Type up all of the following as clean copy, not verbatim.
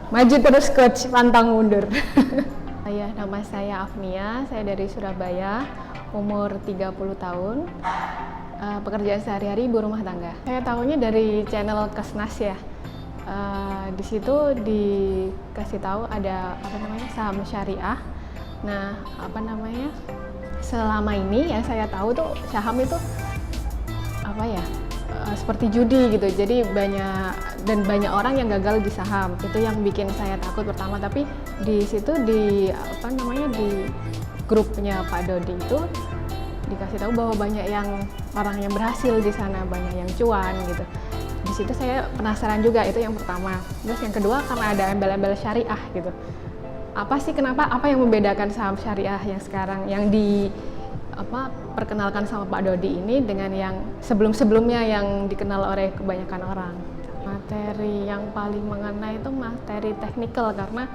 Maju terus coach, pantang mundur. Nama saya Afnia, saya dari Surabaya, umur 30 tahun. Pekerjaan sehari-hari ibu rumah tangga. Saya tahunya dari channel Kesnas ya. Di situ dikasih tahu ada saham syariah. Nah, selama ini yang saya tahu tuh saham itu seperti judi gitu. Jadi banyak orang yang gagal di saham. Itu yang bikin saya takut pertama. Tapi di situ di grupnya Pak Dodi itu dikasih tahu bahwa banyak orang yang berhasil di sana, banyak yang cuan gitu. Di situ saya penasaran juga, itu yang pertama. Terus yang kedua karena ada embel-embel syariah gitu. Apa yang membedakan saham syariah yang sekarang yang perkenalkan sama Pak Dodi ini dengan yang sebelum-sebelumnya yang dikenal oleh kebanyakan orang. Materi yang paling mengena itu materi teknikal karena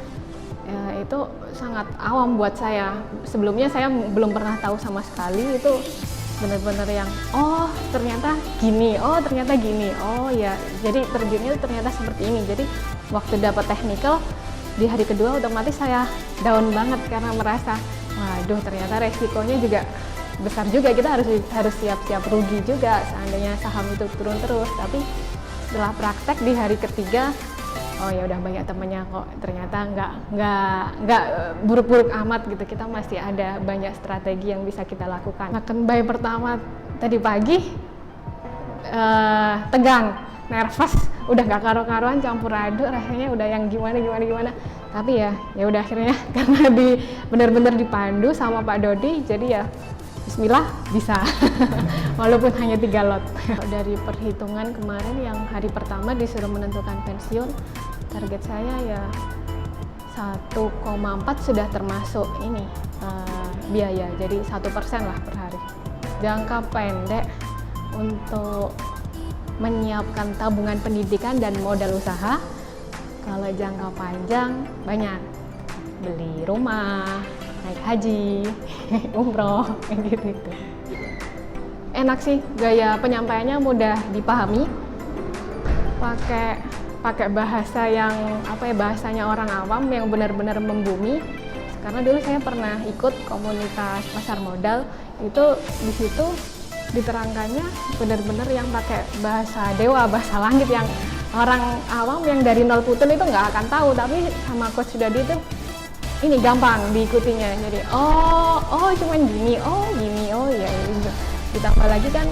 itu sangat awam buat saya. Sebelumnya saya belum pernah tahu sama sekali, itu benar-benar yang ternyata gini, jadi terjunnya ternyata seperti ini. Jadi waktu dapat teknikal di hari kedua otomatis saya down banget karena merasa waduh ternyata resikonya juga besar juga, kita harus siap-siap rugi juga seandainya saham itu turun terus. Tapi setelah praktek di hari ketiga, ya udah banyak temennya kok, ternyata nggak buruk-buruk amat gitu, kita masih ada banyak strategi yang bisa kita lakukan. Makan bayi pertama tadi pagi tegang, nervous, udah nggak karu-karuan, campur aduk rasanya, udah yang gimana. Tapi ya udah akhirnya karena benar-benar dipandu sama Pak Dodi, jadi ya Bismillah bisa. Walaupun hanya 3 lot. Dari perhitungan kemarin yang hari pertama disuruh menentukan pensiun, target saya ya 1,4 sudah termasuk ini biaya, jadi 1% lah per hari. Jangka pendek untuk menyiapkan tabungan pendidikan dan modal usaha. Kalau jangka panjang banyak, beli rumah, naik haji, umroh, gitu. Enak sih, gaya penyampaiannya mudah dipahami, pakai bahasa yang bahasanya orang awam yang benar-benar membumi. Karena dulu saya pernah ikut komunitas pasar modal, itu di situ diterangkannya benar-benar yang pakai bahasa dewa, bahasa langit yang orang awam yang dari nol putun itu nggak akan tahu, tapi sama Coach Dodi itu ini gampang diikutinya. Jadi cuman gini, ya gitu. Ditambah lagi kan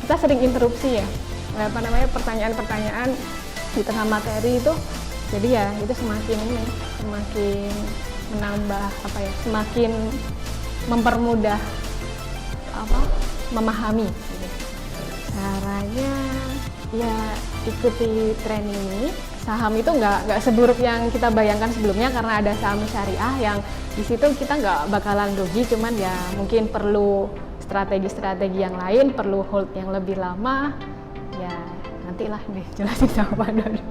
kita sering interupsi ya, pertanyaan-pertanyaan di tengah materi itu. Jadi ya itu semakin menambah semakin mempermudah memahami gitu. Caranya ya ikuti training ini. Saham itu nggak seburuk yang kita bayangkan sebelumnya, karena ada saham syariah yang di situ kita nggak bakalan rugi, cuman ya mungkin perlu strategi-strategi yang lain, perlu hold yang lebih lama. Ya nantilah deh jelasin sama Pak Dodi.